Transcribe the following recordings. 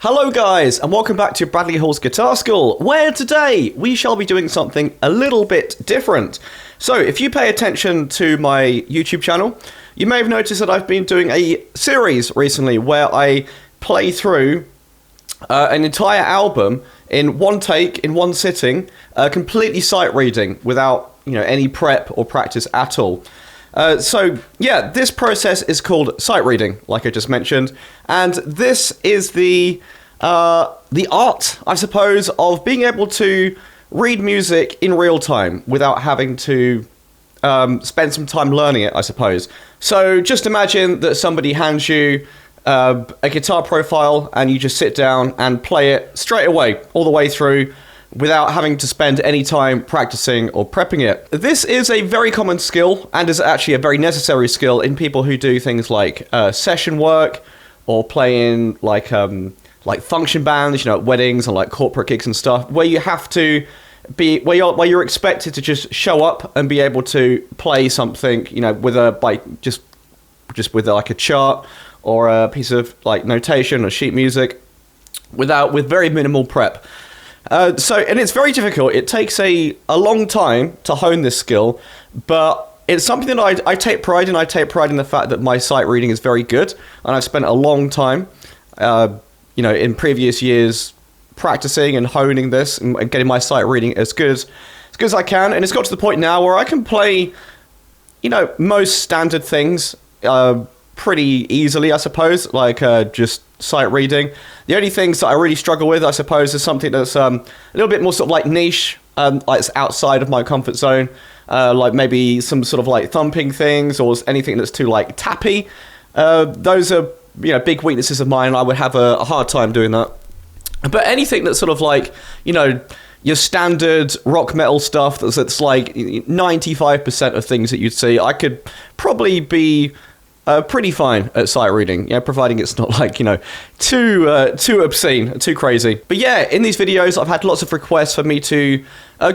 Hello guys, and welcome back to Bradley Hall's Guitar School, where today we shall be doing something a little bit different. So, if you pay attention to my YouTube channel, you may have noticed that I've been doing a series recently where I play through an entire album in one take, in one sitting, completely sight reading, without any prep or practice at all. So this process is called sight reading, like I just mentioned, and this is the art, I suppose, of being able to read music in real time without having to spend some time learning it, I suppose. So just imagine that somebody hands you a guitar profile and you just sit down and play it straight away, all the way through, without having to spend any time practicing or prepping it. This is a very common skill and is actually a very necessary skill in people who do things like session work or playing like function bands, at weddings and like corporate gigs and stuff, where you have to be where you're expected to just show up and be able to play something, with just with like a chart or a piece of like notation or sheet music with very minimal prep. And it's very difficult. It takes a long time to hone this skill, but it's something that I take pride in. I take pride in the fact that my sight reading is very good, and I've spent a long time, in previous years practicing and honing this and getting my sight reading as good as I can. And it's got to the point now where I can play, most standard things pretty easily, I suppose, like just sight reading. The only things that I really struggle with, I suppose, is something that's a little bit more sort of like niche, like it's outside of my comfort zone, like maybe some sort of like thumping things or anything that's too like tappy. Those are big weaknesses of mine, and I would have a hard time doing that. But anything that's sort of like your standard rock metal stuff that's like 95% of things that you'd see, I could probably be pretty fine at sight reading, providing it's not like, too obscene, too crazy. But yeah, in these videos, I've had lots of requests for me to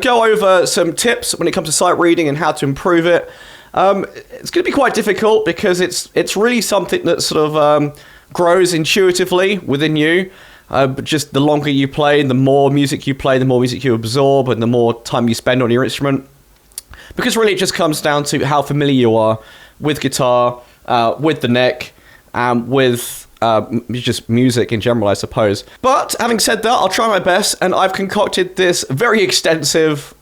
go over some tips when it comes to sight reading and how to improve it. It's going to be quite difficult because it's really something that sort of grows intuitively within you. But just the longer you play, the more music you play, the more music you absorb, and the more time you spend on your instrument. Because really it just comes down to how familiar you are with guitar, with the neck, with just music in general, I suppose. But having said that, I'll try my best, and I've concocted this very extensive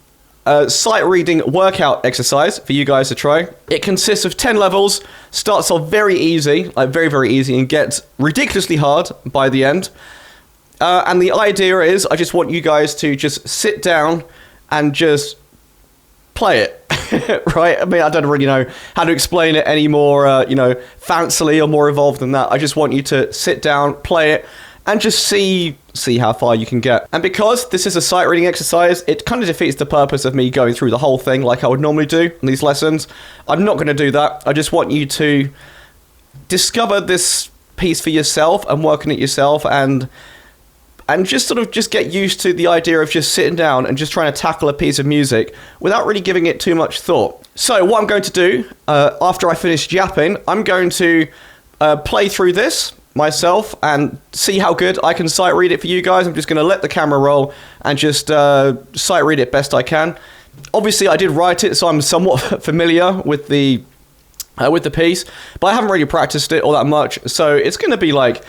sight reading workout exercise for you guys to try. It consists of 10 levels, starts off very easy, like very, very easy, and gets ridiculously hard by the end. And the idea is, I just want you guys to just sit down and just play it. Right? I mean, I don't really know how to explain it any more, fancily or more evolved than that. I just want you to sit down, play it, and just see how far you can get. And because this is a sight reading exercise, it kind of defeats the purpose of me going through the whole thing like I would normally do in these lessons. I'm not going to do that. I just want you to discover this piece for yourself and work on it yourself, and just sort of just get used to the idea of just sitting down and just trying to tackle a piece of music without really giving it too much thought. So what I'm going to do, after I finish yapping, I'm going to play through this myself and see how good I can sight read it for you guys. I'm just going to let the camera roll and just sight read it best I can. Obviously, I did write it, so I'm somewhat familiar with the piece, but I haven't really practiced it all that much, so it's going to be like,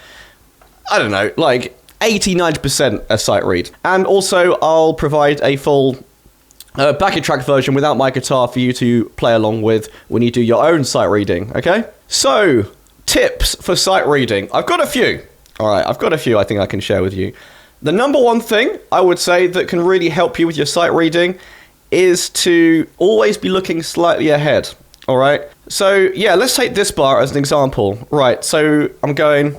I don't know, like 80-90% a sight read. And also I'll provide a full backing track version without my guitar for you to play along with when you do your own sight reading, okay? So, tips for sight reading. I've got a few. Alright, I've got a few I think I can share with you. The number one thing I would say that can really help you with your sight reading is to always be looking slightly ahead, alright? So, yeah, let's take this bar as an example. Right, so I'm going...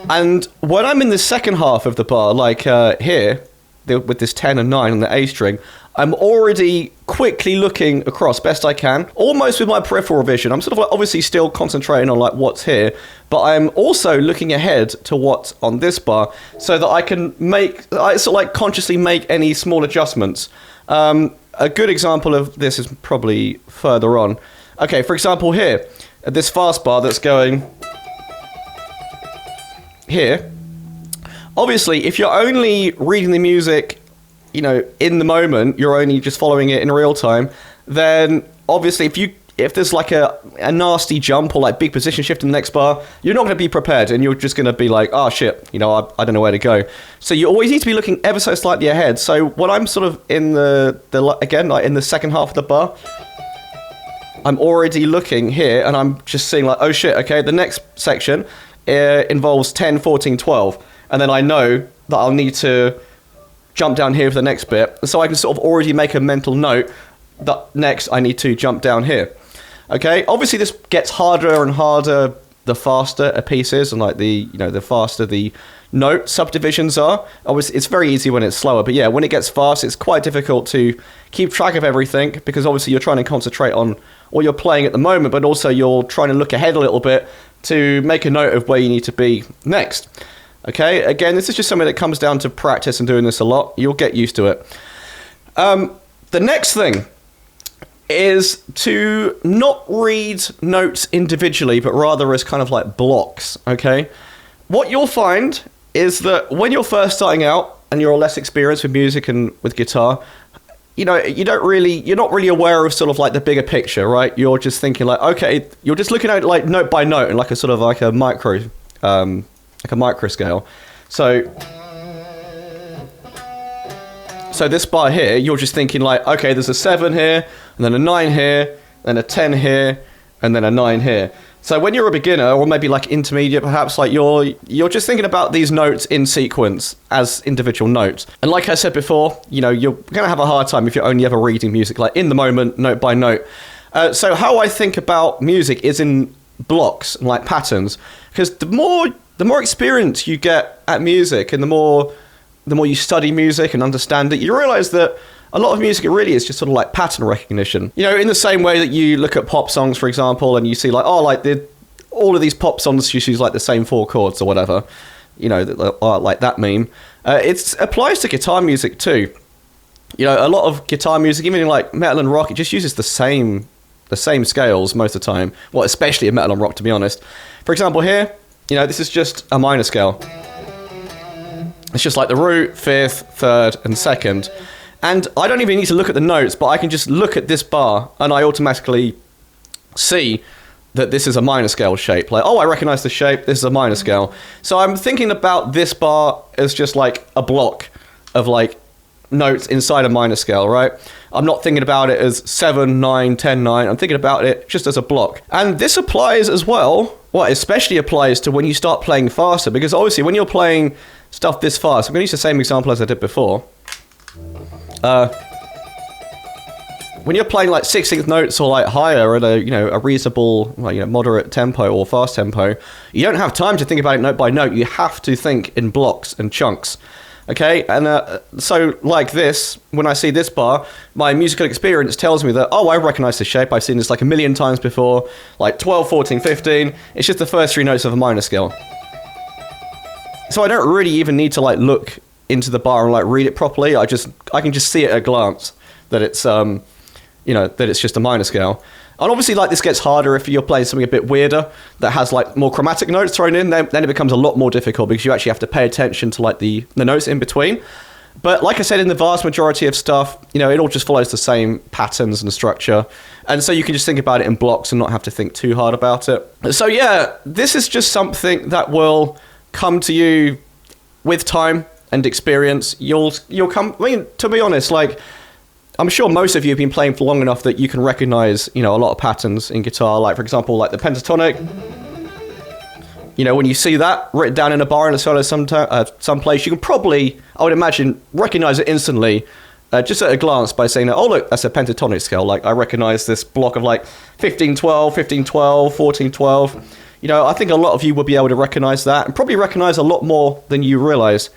And when I'm in the second half of the bar, like here, with this 10 and 9 on the A string, I'm already quickly looking across best I can, almost with my peripheral vision. I'm sort of like obviously still concentrating on like what's here, but I'm also looking ahead to what's on this bar so that I can consciously make any small adjustments. A good example of this is probably further on. Okay, for example here, this fast bar that's going... here, obviously, if you're only reading the music, you know, in the moment, you're only just following it in real time, then obviously if there's like a nasty jump or like big position shift in the next bar, you're not going to be prepared and you're just going to be like, oh shit, you know, I don't know where to go. So you always need to be looking ever so slightly ahead. So when I'm sort of in again, like in the second half of the bar, I'm already looking here and I'm just seeing like, oh shit, okay, the next section involves 10, 14, 12. And then I know that I'll need to jump down here for the next bit. So I can sort of already make a mental note that next I need to jump down here. Okay, obviously this gets harder and harder the faster a piece is, and like the faster the note subdivisions are. Obviously it's very easy when it's slower, but yeah, when it gets fast, it's quite difficult to keep track of everything, because obviously you're trying to concentrate on what you're playing at the moment, but also you're trying to look ahead a little bit to make a note of where you need to be next. Okay, again, this is just something that comes down to practice and doing this a lot. You'll get used to it. The next thing is to not read notes individually, but rather as kind of like blocks, okay? What you'll find is that when you're first starting out and you're less experienced with music and with guitar, you know, you're not really aware of sort of like the bigger picture, right? You're just thinking like, okay, you're just looking at it like note by note and like a sort of like a micro scale. So this bar here, you're just thinking like, okay, there's a 7 here, and then a 9 here, then a 10 here, and then a 9 here. So when you're a beginner, or maybe like intermediate perhaps, like you're just thinking about these notes in sequence as individual notes. And like I said before, you know, you're going to have a hard time if you're only ever reading music, like in the moment, note by note. So how I think about music is in blocks and like patterns, because the more experience you get at music and the more you study music and understand it, you realize that a lot of music, it really is just sort of like pattern recognition. You know, in the same way that you look at pop songs, for example, and you see like, oh, like all of these pop songs just use like the same 4 chords or whatever, you know, like that meme. It applies to guitar music too. You know, a lot of guitar music, even in like metal and rock, it just uses the same scales most of the time. Well, especially in metal and rock, to be honest. For example, here, you know, this is just a minor scale. It's just like the root, 5th, 3rd, and 2nd. And I don't even need to look at the notes, but I can just look at this bar and I automatically see that this is a minor scale shape. Like, oh, I recognize the shape, this is a minor scale. So I'm thinking about this bar as just like a block of like notes inside a minor scale, right? I'm not thinking about it as 7, 9, 10, 9. I'm thinking about it just as a block. And this applies as well, especially applies to when you start playing faster, because obviously when you're playing stuff this fast, I'm going to use the same example as I did before. When you're playing like 16th notes or like higher at a reasonable, moderate tempo or fast tempo, you don't have time to think about it note by note. You have to think in blocks and chunks. Okay, and so like this, when I see this bar, my musical experience tells me that, oh, I recognize this shape. I've seen this like a million times before, like 12, 14, 15. It's just the first 3 notes of a minor scale. So I don't really even need to like look into the bar and like read it properly. I can just see it at a glance that it's that it's just a minor scale. And obviously like this gets harder if you're playing something a bit weirder that has like more chromatic notes thrown in. Then it becomes a lot more difficult because you actually have to pay attention to like the notes in between. But like I said, in the vast majority of stuff, it all just follows the same patterns and structure. And so you can just think about it in blocks and not have to think too hard about it. So yeah, this is just something that will come to you with time and experience. You'll come, to be honest, like, I'm sure most of you have been playing for long enough that you can recognize, a lot of patterns in guitar. Like, for example, like the pentatonic. When you see that written down in a bar in a solo someplace, you can probably, I would imagine, recognize it instantly, just at a glance by saying, oh, look, that's a pentatonic scale. Like, I recognize this block of like 15-12, 15-12, 14-12. I think a lot of you will be able to recognize that and probably recognize a lot more than you realize.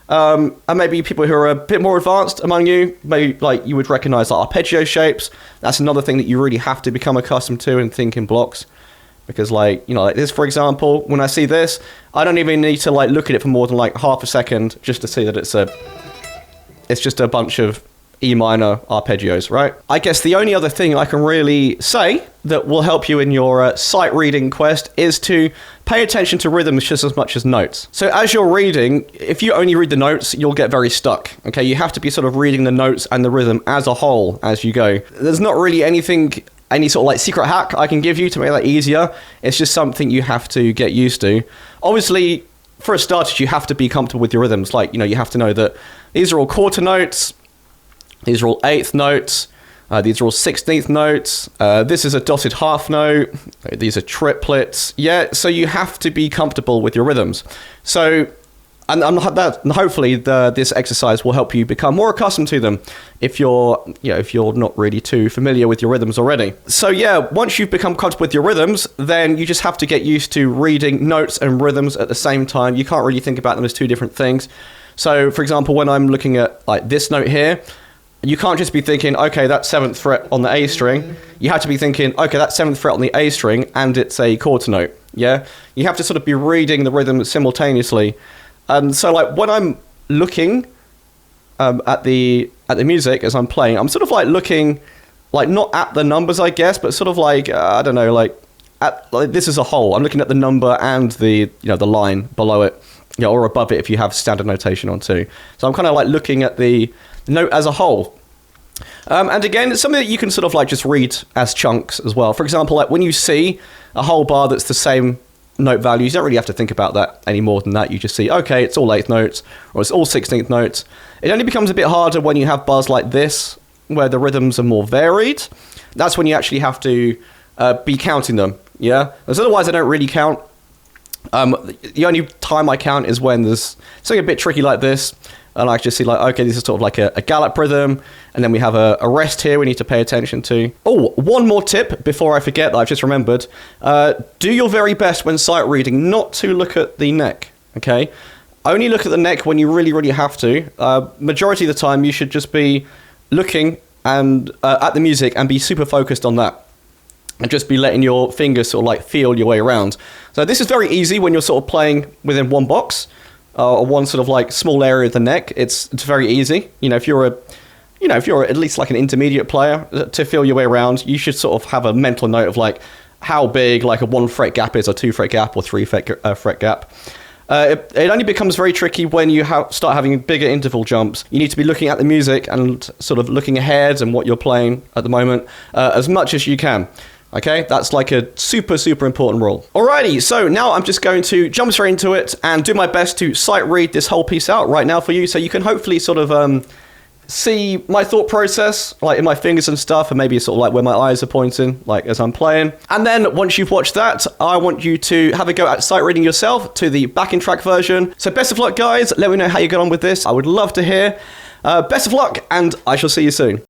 And maybe people who are a bit more advanced among you, maybe like you would recognize like arpeggio shapes. That's another thing that you really have to become accustomed to and think in blocks. Because like this, for example, when I see this, I don't even need to like look at it for more than like half a second just to see that it's just a bunch of E minor arpeggios, right? I guess the only other thing I can really say that will help you in your sight reading quest is to pay attention to rhythms just as much as notes. So as you're reading, if you only read the notes, you'll get very stuck. Okay, you have to be sort of reading the notes and the rhythm as a whole as you go. There's not really any sort of like secret hack I can give you to make that easier. It's just something you have to get used to. Obviously, for a starter, you have to be comfortable with your rhythms. Like, you have to know that these are all quarter notes. These are all eighth notes. These are all 16th notes. This is a dotted half note. These are triplets. Yeah, so you have to be comfortable with your rhythms. So, and hopefully this exercise will help you become more accustomed to them if you're not really too familiar with your rhythms already. So yeah, once you've become comfortable with your rhythms, then you just have to get used to reading notes and rhythms at the same time. You can't really think about them as two different things. So, for example, when I'm looking at like this note here, you can't just be thinking, okay, that's 7th fret on the A string. You have to be thinking, okay, that's 7th fret on the A string, and it's a quarter note, yeah? You have to sort of be reading the rhythm simultaneously. So, like, when I'm looking at the music as I'm playing, I'm sort of, like, looking, like, not at the numbers, I guess, but sort of, like, I don't know, like this as a whole. I'm looking at the number and the line below it, or above it if you have standard notation on too. So I'm kind of, like, looking at the note as a whole. And again, it's something that you can sort of like just read as chunks as well. For example, like when you see a whole bar that's the same note values, you don't really have to think about that any more than that. You just see, okay, it's all 8th notes or it's all 16th notes. It only becomes a bit harder when you have bars like this where the rhythms are more varied. That's when you actually have to be counting them, yeah? Because otherwise I don't really count. The only time I count is when there's something a bit tricky like this. And I just see like, okay, this is sort of like a gallop rhythm. And then we have a rest here we need to pay attention to. Oh, one more tip before I forget that I've just remembered. Do your very best when sight reading not to look at the neck, okay? Only look at the neck when you really, really have to. Majority of the time, you should just be looking and at the music and be super focused on that. And just be letting your fingers sort of like feel your way around. So this is very easy when you're sort of playing within one box. Or one sort of like small area of the neck. It's very easy. If you're at least like an intermediate player, to feel your way around, you should sort of have a mental note of like how big like a 1 fret gap is, a 2 fret gap, or 3 fret gap. It only becomes very tricky when you start having bigger interval jumps. You need to be looking at the music and sort of looking ahead and what you're playing at the moment as much as you can. Okay, that's like a super, super important rule. Alrighty, so now I'm just going to jump straight into it and do my best to sight read this whole piece out right now for you, so you can hopefully sort of see my thought process, like in my fingers and stuff, and maybe sort of like where my eyes are pointing, like as I'm playing. And then once you've watched that, I want you to have a go at sight reading yourself to the backing track version. So best of luck, guys. Let me know how you get on with this. I would love to hear. Best of luck, and I shall see you soon.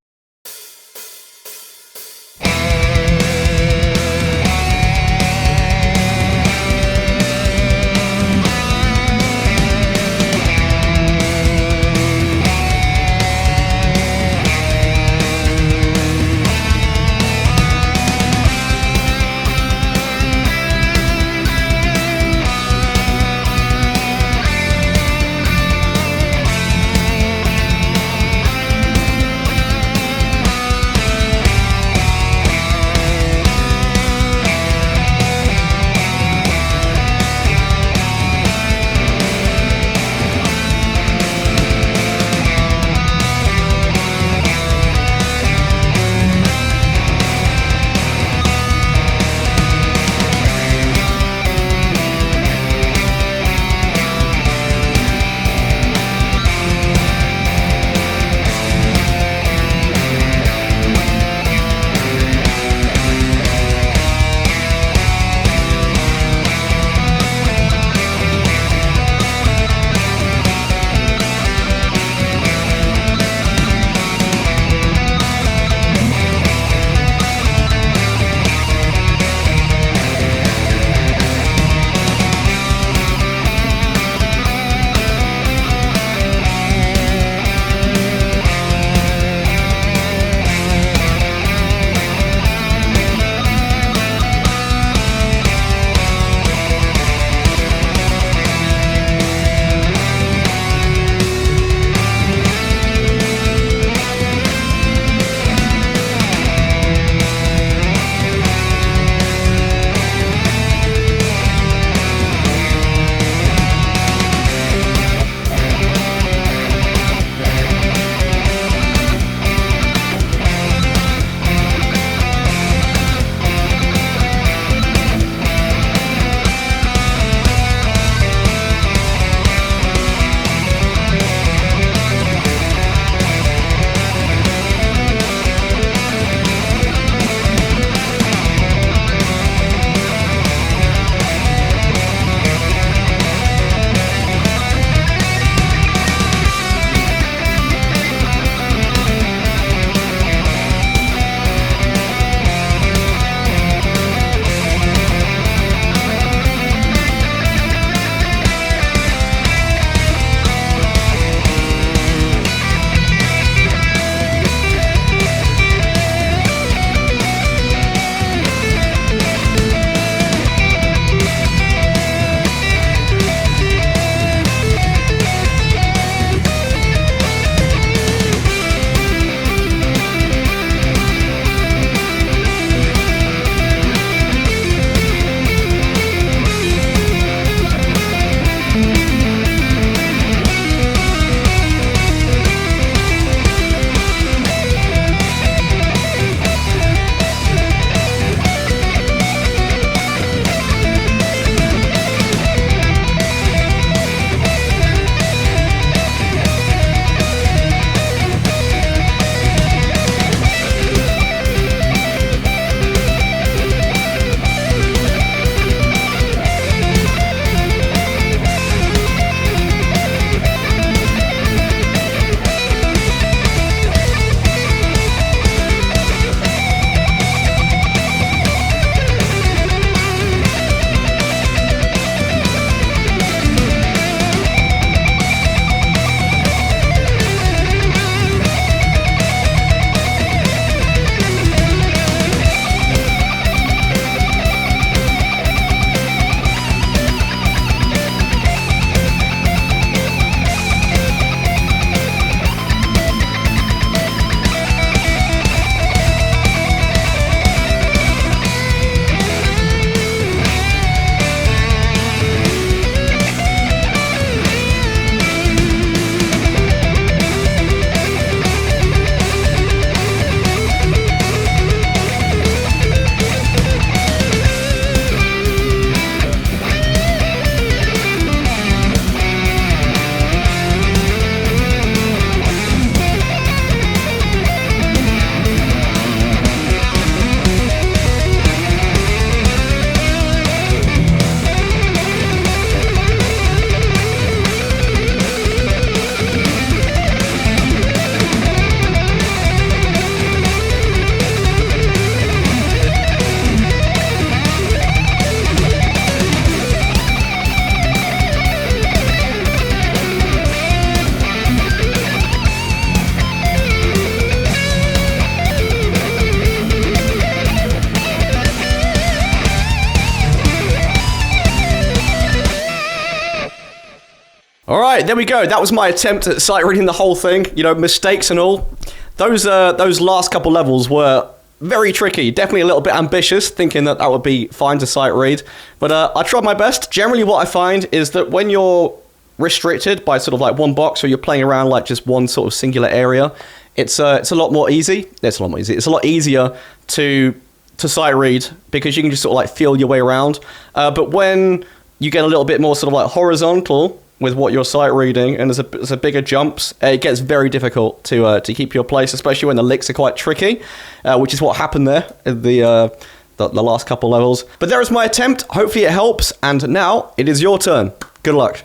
All right, there we go. That was my attempt at sight reading the whole thing. You know, mistakes and all. Those last couple levels were very tricky. Definitely a little bit ambitious, thinking that would be fine to sight read. But I tried my best. Generally, what I find is that when you're restricted by sort of like one box, or you're playing around like just one sort of singular area, it's a lot more easy. It's a lot more easy. It's a lot easier to sight read because you can just sort of like feel your way around. But when you get a little bit more sort of like horizontal with what you're sight reading, and there's a bigger jumps, it gets very difficult to keep your place, especially when the licks are quite tricky, which is what happened there in the last couple levels. But there is my attempt. Hopefully it helps, and now it is your turn. Good luck.